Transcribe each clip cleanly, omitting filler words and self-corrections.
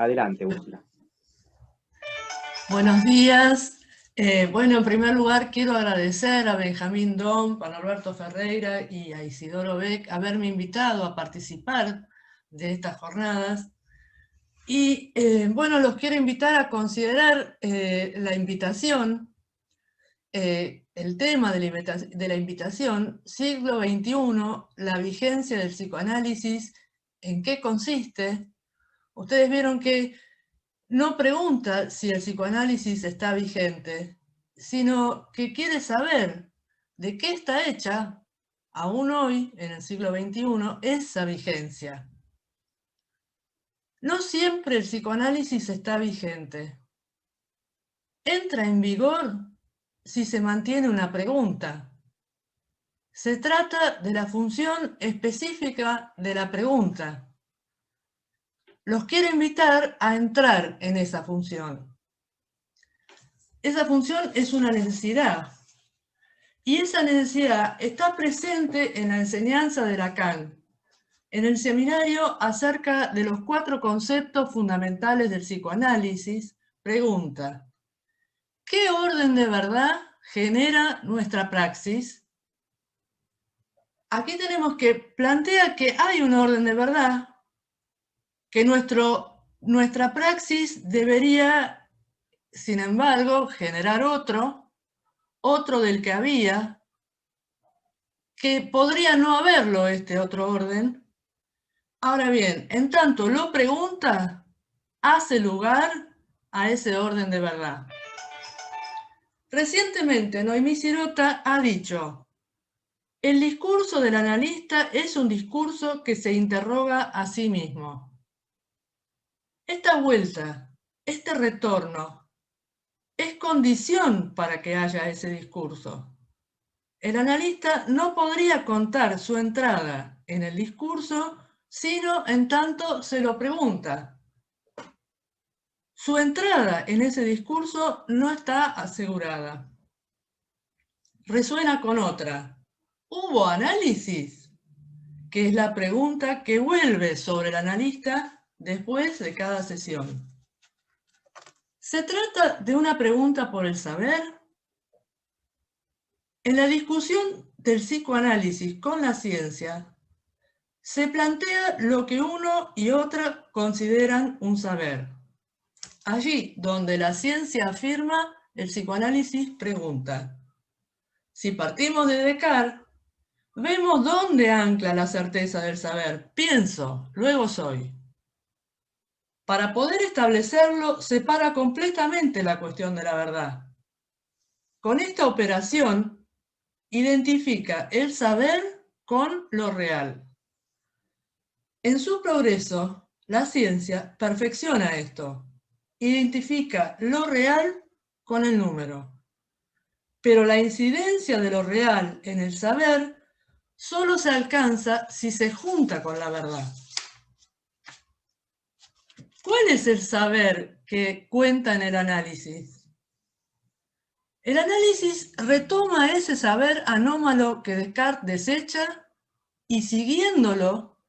Adelante, Úrsula. Buenos días. Bueno, en primer lugar quiero agradecer a Benjamín Domp, a Norberto Ferreira y a Isidoro Beck haberme invitado a participar de estas jornadas. Y bueno, los quiero invitar a considerar la invitación, el tema de la invitación, siglo XXI, la vigencia del psicoanálisis, ¿en qué consiste? Ustedes vieron que no pregunta si el psicoanálisis está vigente, sino que quiere saber de qué está hecha, aún hoy, en el siglo XXI, esa vigencia. No siempre el psicoanálisis está vigente. Entra en vigor si se mantiene una pregunta. Se trata de la función específica de la pregunta. Los quiero invitar a entrar en esa función. Esa función es una necesidad. Y esa necesidad está presente en la enseñanza de Lacan, en el seminario acerca de los 4 conceptos fundamentales del psicoanálisis. Pregunta: ¿qué orden de verdad genera nuestra praxis? Aquí tenemos que plantear que hay un orden de verdad, que nuestra praxis debería, sin embargo, generar otro del que había, que podría no haberlo este otro orden. Ahora bien, en tanto lo pregunta, hace lugar a ese orden de verdad. Recientemente, Noemí Sirota ha dicho: el discurso del analista es un discurso que se interroga a sí mismo. Esta vuelta, este retorno, es condición para que haya ese discurso. El analista no podría contar su entrada en el discurso sino en tanto se lo pregunta. Su entrada en ese discurso no está asegurada. Resuena con otra. ¿Hubo análisis? Que es la pregunta que vuelve sobre el analista después de cada sesión. ¿Se trata de una pregunta por el saber? En la discusión del psicoanálisis con la ciencia, se plantea lo que uno y otra consideran un saber. Allí donde la ciencia afirma, el psicoanálisis pregunta. Si partimos de Descartes, vemos dónde ancla la certeza del saber. Pienso, luego soy. Para poder establecerlo, separa completamente la cuestión de la verdad. Con esta operación, identifica el saber con lo real. En su progreso, la ciencia perfecciona esto. Identifica lo real con el número. Pero la incidencia de lo real en el saber solo se alcanza si se junta con la verdad. ¿Cuál es el saber que cuenta en el análisis? El análisis retoma ese saber anómalo que Descartes desecha y siguiéndolo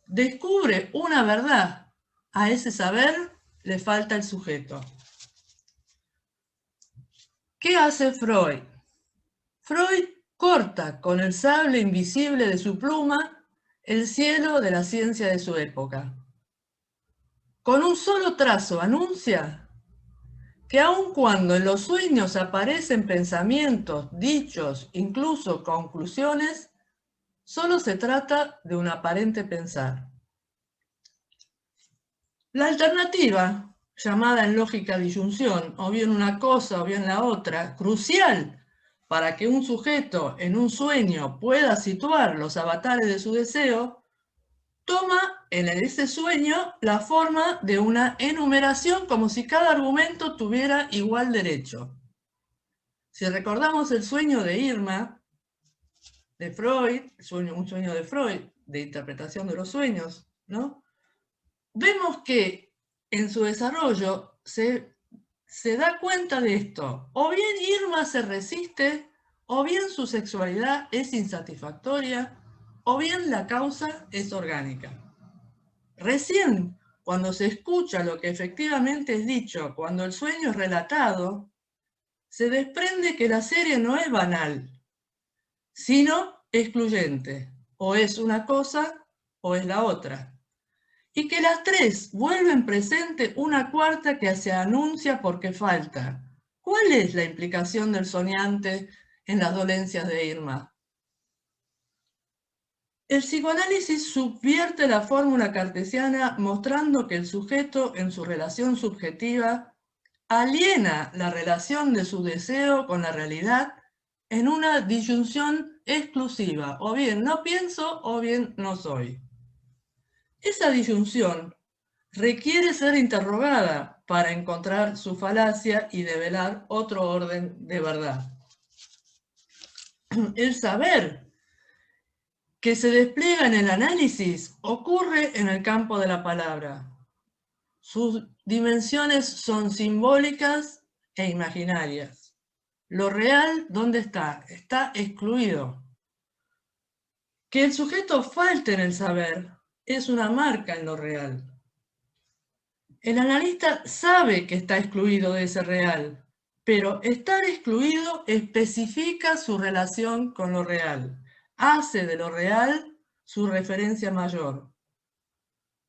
descubre una verdad. A ese saber le falta el sujeto. ¿Qué hace Freud? Freud corta con el sable invisible de su pluma el cielo de la ciencia de su época. Con un solo trazo anuncia que aun cuando en los sueños aparecen pensamientos, dichos, incluso conclusiones, solo se trata de un aparente pensar. La alternativa, llamada en lógica disyunción, o bien una cosa o bien la otra, crucial para que un sujeto en un sueño pueda situar los avatares de su deseo, toma en ese sueño la forma de una enumeración como si cada argumento tuviera igual derecho. Si recordamos el sueño de Irma, de Freud, un sueño de Freud, de interpretación de los sueños, ¿no? Vemos que en su desarrollo se da cuenta de esto. O bien Irma se resiste, o bien su sexualidad es insatisfactoria, o bien la causa es orgánica. Recién cuando se escucha lo que efectivamente es dicho, cuando el sueño es relatado, se desprende que la serie no es banal, sino excluyente. O es una cosa o es la otra. Y que las tres vuelven presente una cuarta que se anuncia porque falta. ¿Cuál es la implicación del soñante en las dolencias de Irma? El psicoanálisis subvierte la fórmula cartesiana mostrando que el sujeto en su relación subjetiva aliena la relación de su deseo con la realidad en una disyunción exclusiva, o bien no pienso o bien no soy. Esa disyunción requiere ser interrogada para encontrar su falacia y develar otro orden de verdad. El saber que se despliega en el análisis ocurre en el campo de la palabra. Sus dimensiones son simbólicas e imaginarias. Lo real, ¿dónde está? Está excluido. Que el sujeto falte en el saber es una marca en lo real. El analista sabe que está excluido de ese real, pero estar excluido especifica su relación con lo real. Hace de lo real su referencia mayor.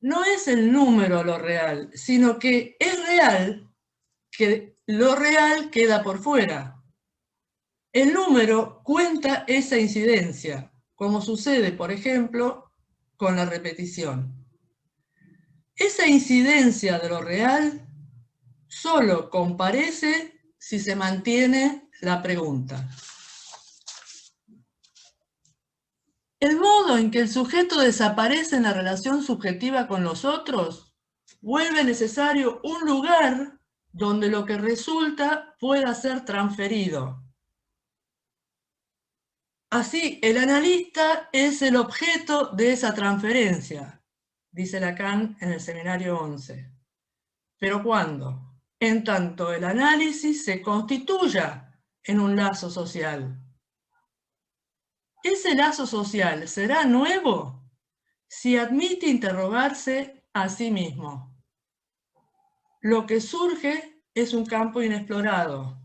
No es el número lo real, sino que es real que lo real queda por fuera. El número cuenta esa incidencia, como sucede, por ejemplo, con la repetición. Esa incidencia de lo real solo comparece si se mantiene la pregunta. El modo en que el sujeto desaparece en la relación subjetiva con los otros vuelve necesario un lugar donde lo que resulta pueda ser transferido. Así, el analista es el objeto de esa transferencia, dice Lacan en el seminario 11. ¿Pero cuándo? En tanto el análisis se constituya en un lazo social. ¿Ese lazo social será nuevo si admite interrogarse a sí mismo? Lo que surge es un campo inexplorado.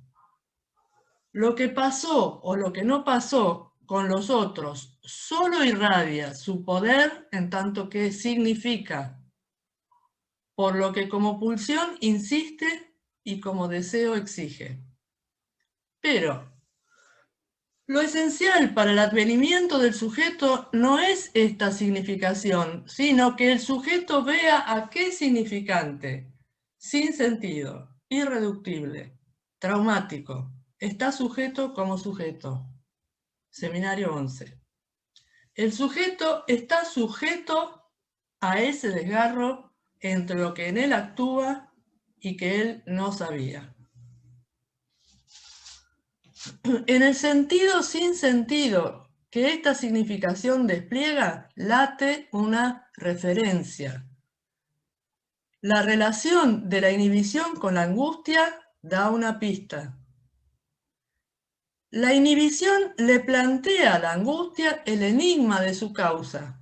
Lo que pasó o lo que no pasó con los otros solo irradia su poder en tanto que significa, por lo que como pulsión insiste y como deseo exige. Pero lo esencial para el advenimiento del sujeto no es esta significación, sino que el sujeto vea a qué significante, sin sentido, irreductible, traumático, está sujeto como sujeto. Seminario 11. El sujeto está sujeto a ese desgarro entre lo que en él actúa y que él no sabía. En el sentido sin sentido que esta significación despliega, late una referencia. La relación de la inhibición con la angustia da una pista. La inhibición le plantea a la angustia el enigma de su causa.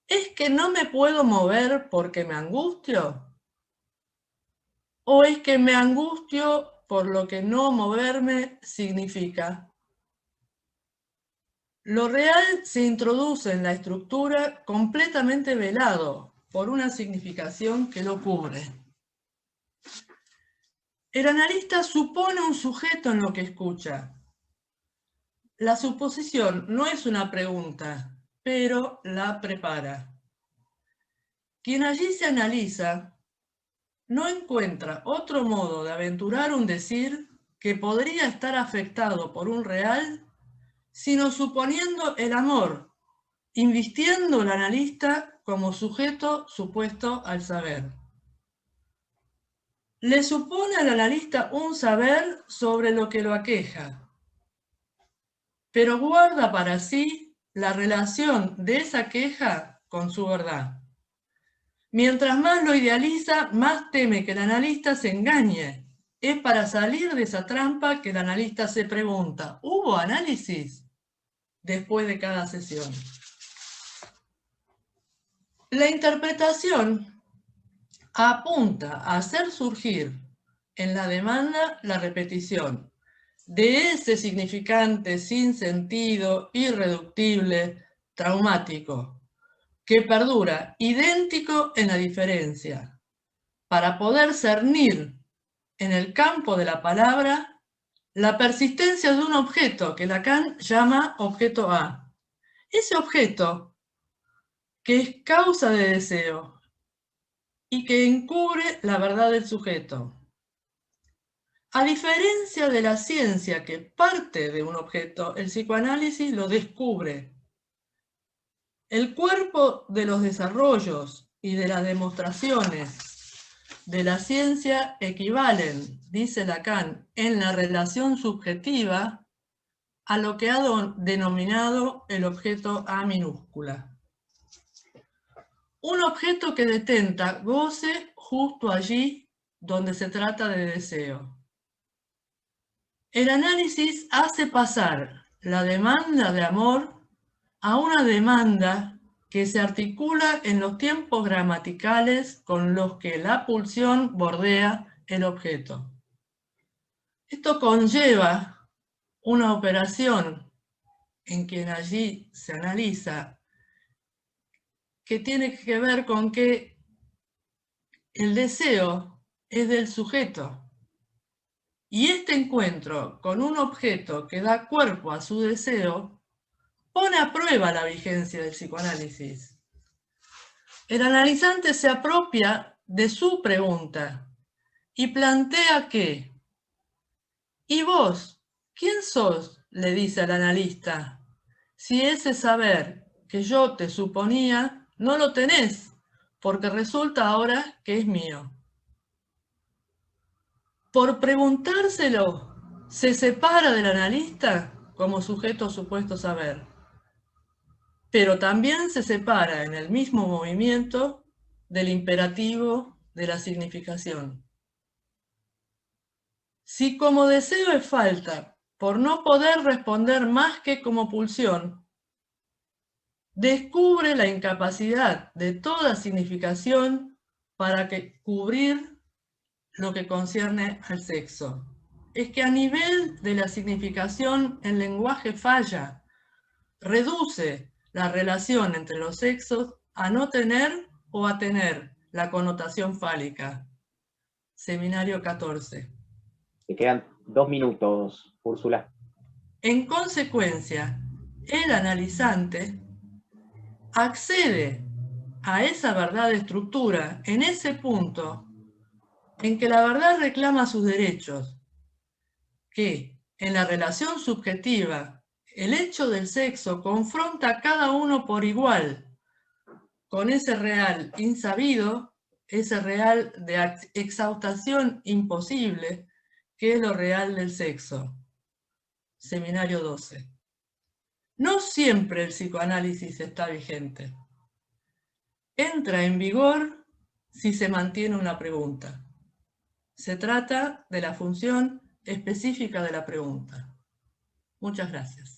¿Es que no me puedo mover porque me angustio? ¿O es que me angustio por lo que no moverme significa? Lo real se introduce en la estructura completamente velado por una significación que lo cubre. El analista supone un sujeto en lo que escucha. La suposición no es una pregunta, pero la prepara. Quien allí se analiza no encuentra otro modo de aventurar un decir que podría estar afectado por un real, sino suponiendo el amor, invistiendo al analista como sujeto supuesto al saber. Le supone al analista un saber sobre lo que lo aqueja, pero guarda para sí la relación de esa queja con su verdad. Mientras más lo idealiza, más teme que el analista se engañe. Es para salir de esa trampa que el analista se pregunta, ¿hubo análisis? Después de cada sesión. La interpretación apunta a hacer surgir en la demanda la repetición de ese significante sin sentido, irreductible, traumático, que perdura idéntico en la diferencia, para poder cernir en el campo de la palabra la persistencia de un objeto que Lacan llama objeto A. Ese objeto que es causa de deseo y que encubre la verdad del sujeto. A diferencia de la ciencia que parte de un objeto, el psicoanálisis lo descubre. El cuerpo de los desarrollos y de las demostraciones de la ciencia equivalen, dice Lacan, en la relación subjetiva a lo que ha denominado el objeto A minúscula. Un objeto que detenta goce justo allí donde se trata de deseo. El análisis hace pasar la demanda de amor a una demanda que se articula en los tiempos gramaticales con los que la pulsión bordea el objeto. Esto conlleva una operación en quien allí se analiza que tiene que ver con que el deseo es del sujeto. Y este encuentro con un objeto que da cuerpo a su deseo pone a prueba la vigencia del psicoanálisis. El analizante se apropia de su pregunta y plantea que, ¿y vos, quién sos?, le dice al analista, si ese saber que yo te suponía no lo tenés, porque resulta ahora que es mío. Por preguntárselo, se separa del analista como sujeto supuesto saber, pero también se separa en el mismo movimiento del imperativo de la significación. Si como deseo es falta por no poder responder más que como pulsión, descubre la incapacidad de toda significación para cubrir lo que concierne al sexo. Es que a nivel de la significación el lenguaje falla, reduce la relación entre los sexos a no tener o a tener la connotación fálica. Seminario 14. Te quedan 2 minutos, Úrsula. En consecuencia, el analizante accede a esa verdad de estructura en ese punto en que la verdad reclama sus derechos, que en la relación subjetiva el hecho del sexo confronta a cada uno por igual con ese real insabido, ese real de exhaustación imposible, que es lo real del sexo. Seminario 12. No siempre el psicoanálisis está vigente. Entra en vigor si se mantiene una pregunta. Se trata de la función específica de la pregunta. Muchas gracias.